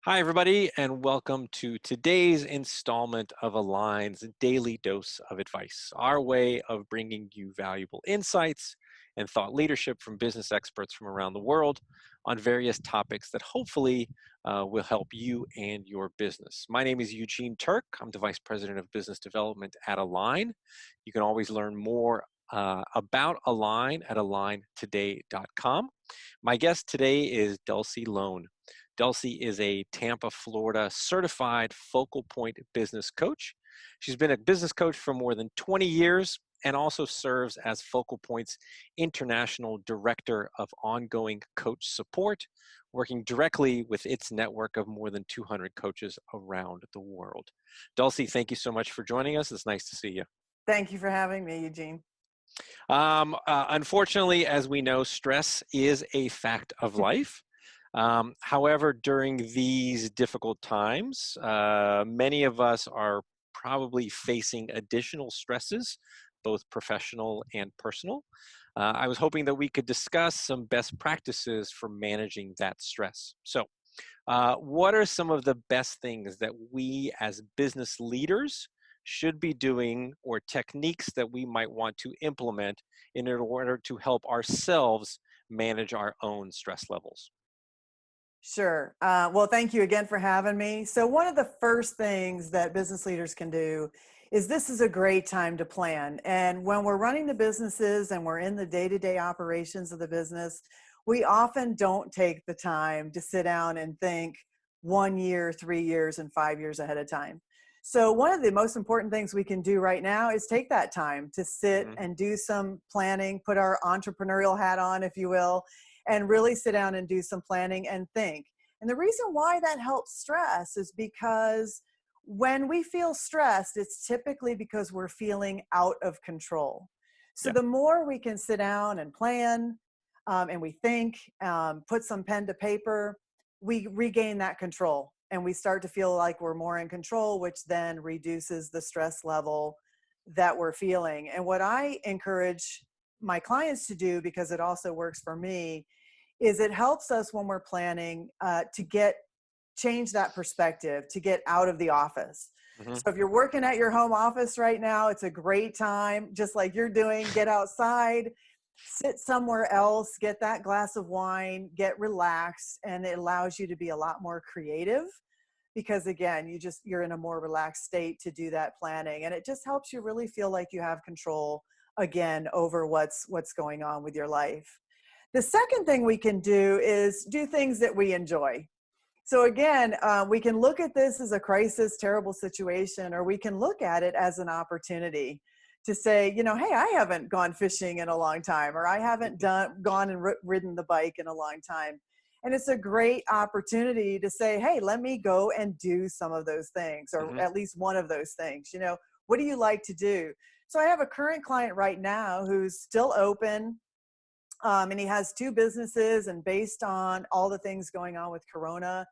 Hi, everybody, and welcome to today's installment of Align's Daily Dose of Advice, our way of bringing you valuable insights and thought leadership from business experts from around the world on various topics that hopefully will help you and your business. My name is Eugene Turk. I'm the Vice President of Business Development at Align. You can always learn more about Align at aligntoday.com. My guest today is Dulcee Loehn. Dulcee is a Tampa, Florida certified focal point business coach. She's been a business coach for more than 20 years and also serves as Focal Point's International Director of Ongoing Coach Support, working directly with its network of more than 200 coaches around the world. Dulcee, thank you so much for joining us. It's nice to see you. Thank you for having me, Eugene. Unfortunately, as we know, stress is a fact of life. However, during these difficult times, many of us are probably facing additional stresses, both professional and personal. I was hoping that we could discuss some best practices for managing that stress. So, what are some of the best things that we as business leaders should be doing, or techniques that we might want to implement in order to help ourselves manage our own stress levels? Sure. Well, thank you again for having me. So, one of the first things that business leaders can do is this is a great time to plan. And when we're running the businesses and we're in the day to day operations of the business, we often don't take the time to sit down and think 1 year, 3 years, and 5 years ahead of time. So, one of the most important things we can do right now is take that time to sit Mhm. and do some planning, put our entrepreneurial hat on, if you will, and really sit down and do some planning and think. And the reason why that helps stress is because when we feel stressed, it's typically because we're feeling out of control. So Yeah. the more we can sit down and plan and we think, put some pen to paper, we regain that control and we start to feel like we're more in control, which then reduces the stress level that we're feeling. And what I encourage my clients to do, because it also works for me, is it helps us when we're planning to get change that perspective, to get out of the office. Mhm. So if you're working at your home office right now, it's a great time, just like you're doing, get outside, sit somewhere else, get that glass of wine, get relaxed, and it allows you to be a lot more creative because again, you're in a more relaxed state to do that planning, and it just helps you really feel like you have control again over what's going on with your life. The second thing we can do is do things that we enjoy. So again, we can look at this as a crisis, terrible situation, or we can look at it as an opportunity to say, hey, I haven't gone fishing in a long time, or I haven't gone and ridden the bike in a long time. And it's a great opportunity to say, hey, let me go and do some of those things, or Mhm. at least one of those things. What do you like to do? So I have a current client right now who's still open, and he has two businesses, and based on all the things going on with Corona,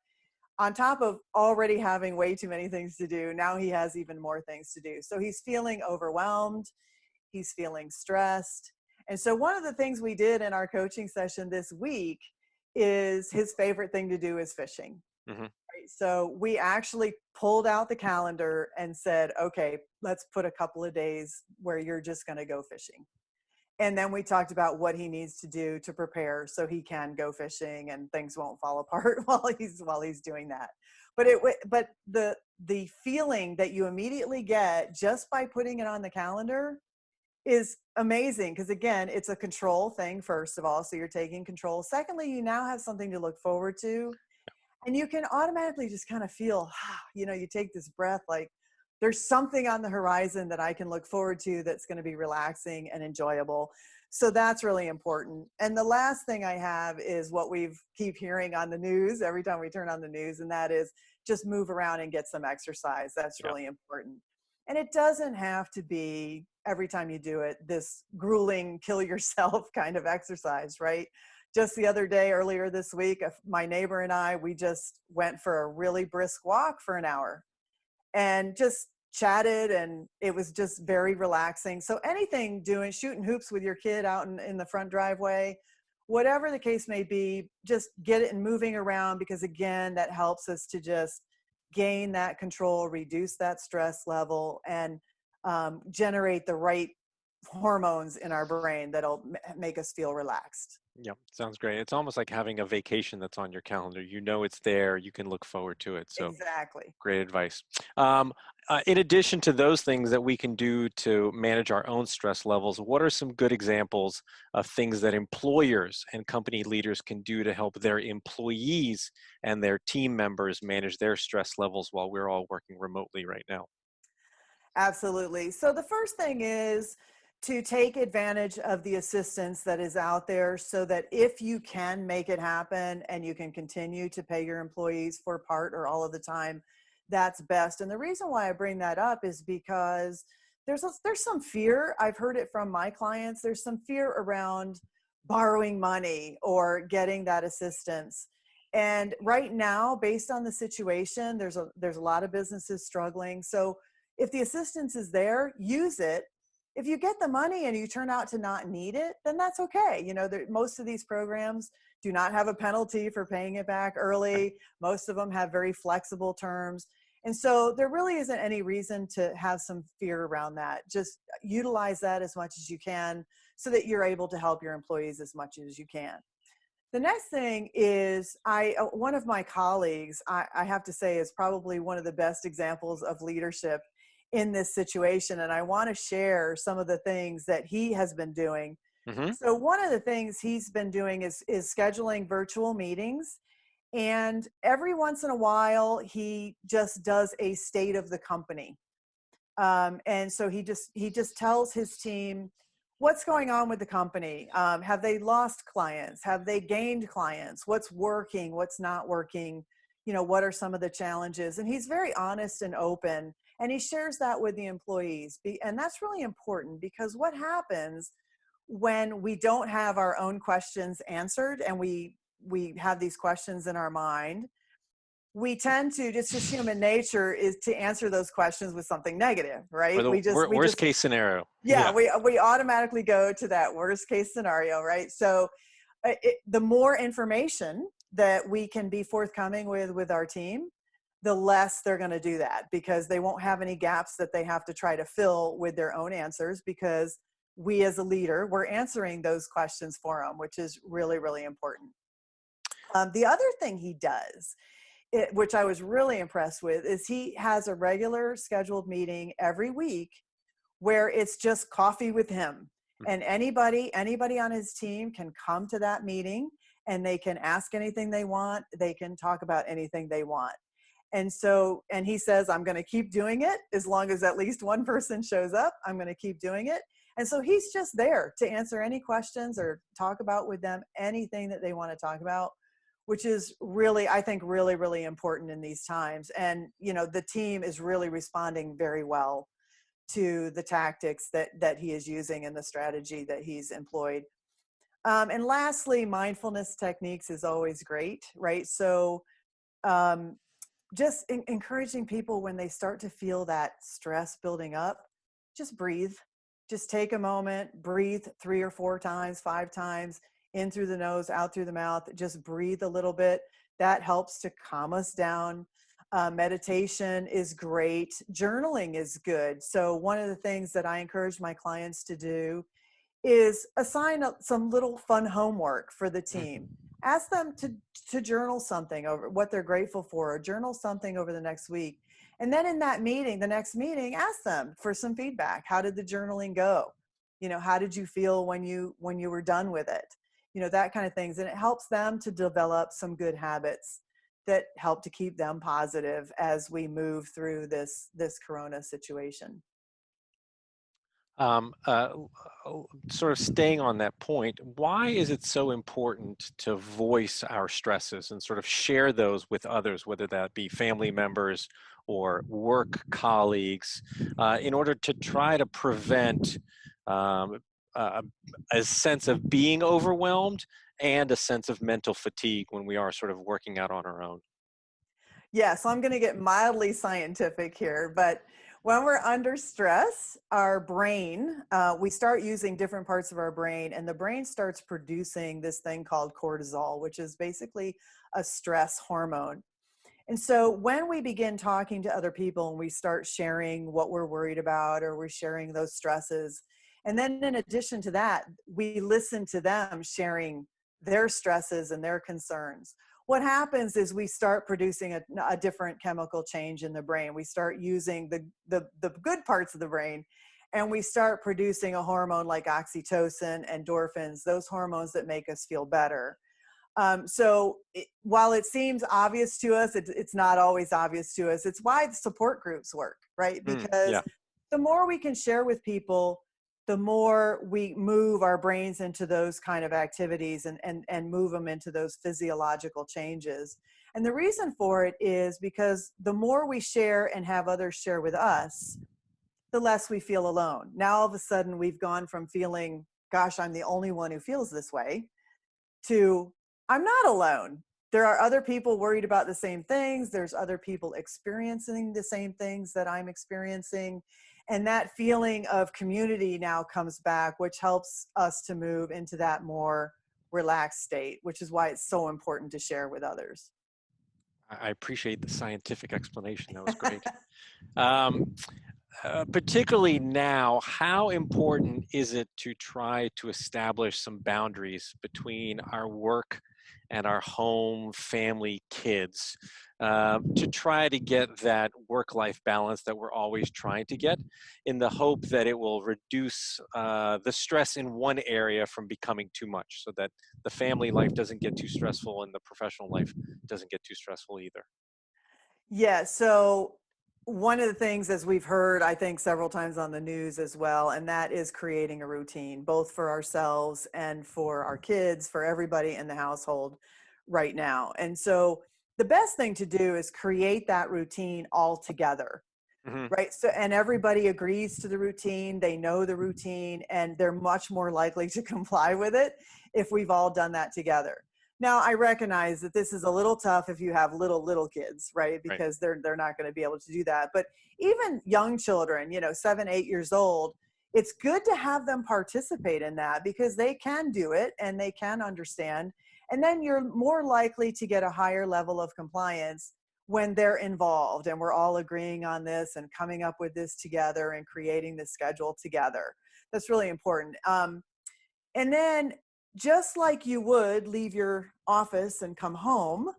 on top of already having way too many things to do, now he has even more things to do. So he's feeling overwhelmed, he's feeling stressed. And so one of the things we did in our coaching session this week is his favorite thing to do is fishing. Mhm. Right? So we actually pulled out the calendar and said, okay, let's put a couple of days where you're just going to go fishing. And then we talked about what he needs to do to prepare so he can go fishing and things won't fall apart while he's doing that. But the feeling that you immediately get just by putting it on the calendar is amazing, because again, it's a control thing, first of all, so you're taking control. Secondly, you now have something to look forward to, and you can automatically just kind of feel, you take this breath, like there's something on the horizon that I can look forward to that's going to be relaxing and enjoyable. So that's really important. And the last thing I have is what we've keep hearing on the news every time we turn on the news, and that is just move around and get some exercise. That's Yeah. really important. And it doesn't have to be every time you do it this grueling kill yourself kind of exercise, right? Just the other day, earlier this week, my neighbor and we just went for a really brisk walk for an hour and just chatted, and it was just very relaxing. So anything, doing shooting hoops with your kid out in the front driveway, whatever the case may be, just get it and moving around, because again, that helps us to just gain that control, reduce that stress level, and generate the right hormones in our brain that'll make us feel relaxed. Yeah, sounds great. It's almost like having a vacation that's on your calendar. You know it's there. You can look forward to it. So Exactly. great advice. Um, in addition to those things that we can do to manage our own stress levels, what are some good examples of things that employers and company leaders can do to help their employees and their team members manage their stress levels while we're all working remotely right now? Absolutely. So the first thing is to take advantage of the assistance that is out there, so that if you can make it happen and you can continue to pay your employees for part or all of the time, that's best. And the reason why I bring that up is because there's some fear. I've heard it from my clients. There's some fear around borrowing money or getting that assistance. And right now, based on the situation, there's a lot of businesses struggling. So if the assistance is there, use it. If you get the money and you turn out to not need it, then that's okay. Most of these programs do not have a penalty for paying it back Right. early. Most of them have very flexible terms. And so there really isn't any reason to have some fear around that. Just utilize that as much as you can, so that you're able to help your employees as much as you can. The next thing is, one of my colleagues, I have to say, is probably one of the best examples of leadership in this situation. And I want to share some of the things that he has been doing. Hmm. So one of the things he's been doing is scheduling virtual meetings. And every once in a while, he just does a state of the company. And so he just tells his team what's going on with the company. Have they lost clients? Have they gained clients? What's working? What's not working? What are some of the challenges? And he's very honest and open, and he shares that with the employees. And that's really important, because what happens when we don't have our own questions answered, and we have these questions in our mind, we tend to, just human nature is to answer those questions with something negative, Or right? the We worst just case scenario. Yeah, Yeah. we automatically go to that worst case scenario, right? So the more information that we can be forthcoming with our team, the less they're going to do that, because they won't have any gaps that they have to try to fill with their own answers, because we as a leader, we're answering those questions for them, which is really, really important. The other thing he does, which I was really impressed with, is he has a regular scheduled meeting every week where it's just coffee with him. And anybody on his team can come to that meeting, and they can ask anything they want. They can talk about anything they want. And he says, I'm going to keep doing it as long as at least one person shows up. I'm going to keep doing it. And so he's just there to answer any questions or talk about with them anything that they want to talk about, which is really, I think, really, really important in these times. And, the team is really responding very well to the tactics that he is using and the strategy that he's employed. And lastly, mindfulness techniques is always great, right? So um, just encouraging people, when they start to feel that stress building up, just breathe. Just take a moment, breathe 3 or 4 times, 5 times, in through the nose, out through the mouth. Just breathe a little bit. That helps to calm us down. Meditation is great. Journaling is good. So one of the things that I encourage my clients to do is assign some little fun homework for the team. Mhm. Ask them to journal something over what they're grateful for, or journal something over the next week. And then in that meeting, the next meeting, ask them for some feedback. How did the journaling go? How did you feel when you were done with it? That kind of things. And it helps them to develop some good habits that help to keep them positive as we move through this corona situation. Um, uh, Sort of staying on that point, why is it so important to voice our stresses and sort of share those with others, whether that be family members or work colleagues, in order to try to prevent um, a, a sense of being overwhelmed and a sense of mental fatigue when we are sort of working out on our own? Yeah, so I'm going to get mildly scientific here, but When we're under stress, our brain, we start using different parts of our brain, and the brain starts producing this thing called cortisol, which is basically a stress hormone. And so when we begin talking to other people and we start sharing what we're worried about, or we're sharing those stresses, and then in addition to that, we listen to them sharing their stresses and their concerns. What happens is we start producing a different chemical change in the brain. We start using the good parts of the brain, and we start producing a hormone like oxytocin, endorphins, those hormones that make us feel better. While it seems obvious to us, it's not always obvious to us. It's why the support groups work, right? Yeah, Because the more we can share with people, the more we move our brains into those kind of activities, and move them into those physiological changes. And the reason for it is because the more we share and have others share with us, the less we feel alone. Now, all of a sudden, we've gone from feeling, gosh, I'm the only one who feels this way, to I'm not alone. There are other people worried about the same things. There's other people experiencing the same things that I'm experiencing. And that feeling of community now comes back, which helps us to move into that more relaxed state, which is why it's so important to share with others. I appreciate the scientific explanation. That was great. Um, Particularly now, how important is it to try to establish some boundaries between our work and our home, family, kids, to try to get that work-life balance that we're always trying to get, in the hope that it will reduce the stress in one area from becoming too much, so that the family life doesn't get too stressful and the professional life doesn't get too stressful either. Yeah. So one of the things, as we've heard, I think several times on the news as well, and that is creating a routine, both for ourselves and for our kids, for everybody in the household right now. And so the best thing to do is create that routine all together. Hmm. Right. So, and everybody agrees to the routine, they know the routine, and they're much more likely to comply with it if we've all done that together. Now, I recognize that this is a little tough if you have little kids, right? Right. Because they're not going to be able to do that. But even young children, 7, 8 years old, it's good to have them participate in that because they can do it and they can understand. And then you're more likely to get a higher level of compliance when they're involved and we're all agreeing on this and coming up with this together and creating the schedule together. That's really important. And then, just like you would leave your office and come home,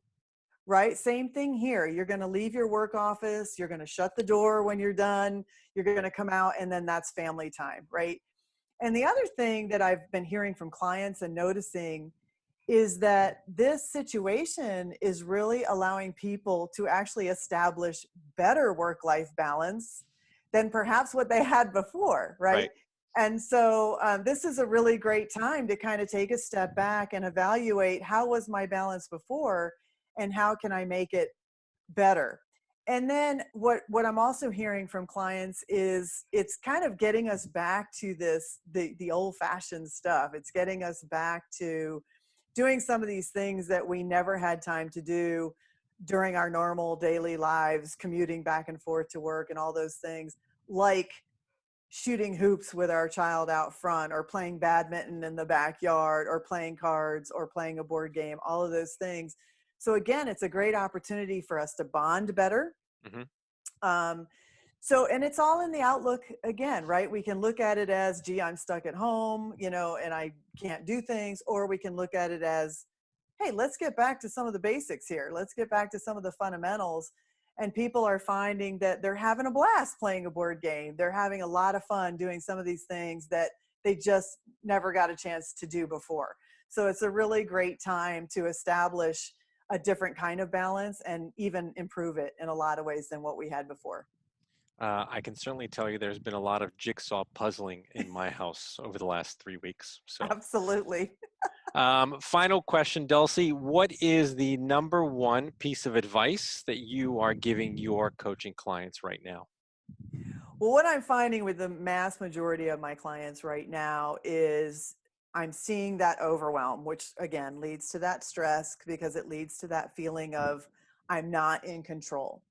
right? Same thing here. You're going to leave your work office, you're going to shut the door when you're done, you're going to come out, and then that's family time, right? And the other thing that I've been hearing from clients and noticing is that this situation is really allowing people to actually establish better work-life balance than perhaps what they had before, right? Right. And so this is a really great time to kind of take a step back and evaluate, how was my balance before and how can I make it better? And then what I'm also hearing from clients is it's kind of getting us back to the old fashioned stuff. It's getting us back to doing some of these things that we never had time to do during our normal daily lives, commuting back and forth to work and all those things, like shooting hoops with our child out front, or playing badminton in the backyard, or playing cards, or playing a board game, all of those things. So again, it's a great opportunity for us to bond better. Hmm. um, and it's all in the outlook again, right? We can look at it as, gee, I'm stuck at home, and I can't do things. Or we can look at it as, hey, let's get back to some of the basics here. Let's get back to some of the fundamentals. And people are finding that they're having a blast playing a board game. They're having a lot of fun doing some of these things that they just never got a chance to do before. So it's a really great time to establish a different kind of balance and even improve it in a lot of ways than what we had before. I can certainly tell you there's been a lot of jigsaw puzzling in my house over the last 3 weeks. So, Absolutely. final question, Dulcie. What is the number one piece of advice that you are giving your coaching clients right now? Well, what I'm finding with the mass majority of my clients right now is I'm seeing that overwhelm, which again leads to that stress because it leads to that feeling of I'm not in control.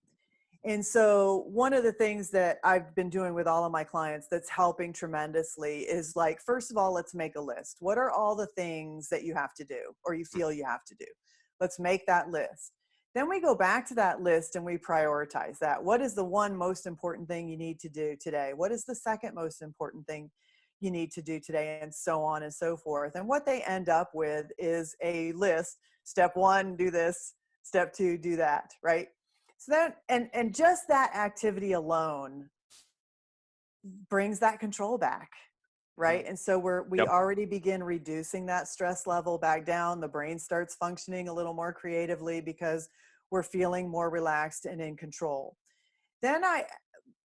And so one of the things that I've been doing with all of my clients that's helping tremendously is like, first of all, let's make a list. What are all the things that you have to do or you feel you have to do? Let's make that list. Then we go back to that list and we prioritize that. What is the one most important thing you need to do today? What is the second most important thing you need to do today? And so on and so forth. And what they end up with is a list. Step one, do this. Step two, do that, right? So that and just that activity alone brings that control back, Mhm. right? And so we Yep. already begin reducing that stress level back down. The brain starts functioning a little more creatively because we're feeling more relaxed and in control. Then I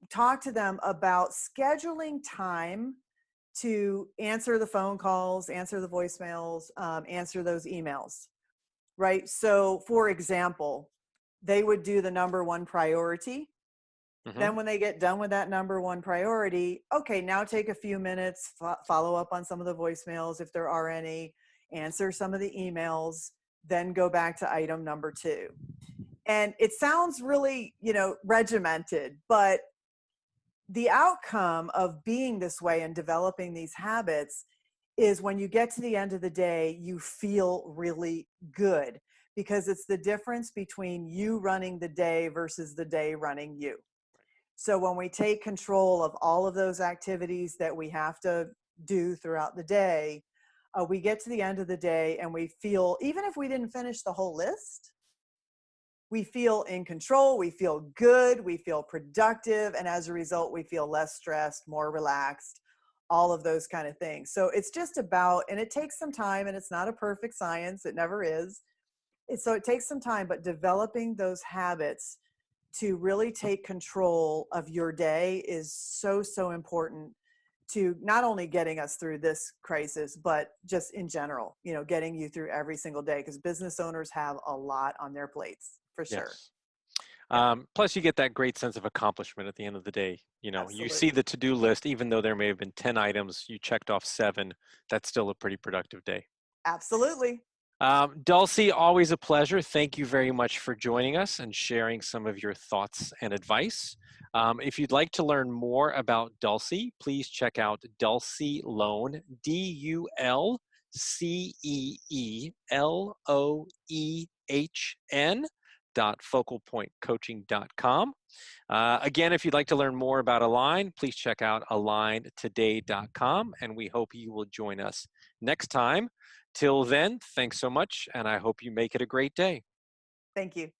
talk to them about scheduling time to answer the phone calls, answer the voicemails, answer those emails, right? So, for example, they would do the number one priority. Mhm. Then when they get done with that number one priority, okay, now take a few minutes, follow up on some of the voicemails if there are any, answer some of the emails, then go back to item number two. And it sounds really, regimented, but the outcome of being this way and developing these habits is when you get to the end of the day, you feel really good because it's the difference between you running the day versus the day running you. So when we take control of all of those activities that we have to do throughout the day, we get to the end of the day and we feel, even if we didn't finish the whole list, we feel in control, we feel good, we feel productive, and as a result, we feel less stressed, more relaxed, all of those kind of things. So it's just about, and it takes some time, and it's not a perfect science, it never is. So it takes some time, but developing those habits to really take control of your day is so, so important to not only getting us through this crisis, but just in general, getting you through every single day because business owners have a lot on their plates for sure. Yes. Yeah, Plus, you get that great sense of accomplishment at the end of the day. You see the absolutely. to-do list, even though there may have been 10 items, you checked off 7. That's still a pretty productive day. Absolutely. Dulcie, always a pleasure. Thank you very much for joining us and sharing some of your thoughts and advice. If you'd like to learn more about Dulcee, please check out Dulcee Loehn, DulceeLoehn focalpointcoaching.com. Again, if you'd like to learn more about Align, please check out aligntoday.com, and we hope you will join us next time. Till then, thanks so much, and I hope you make it a great day. Thank you.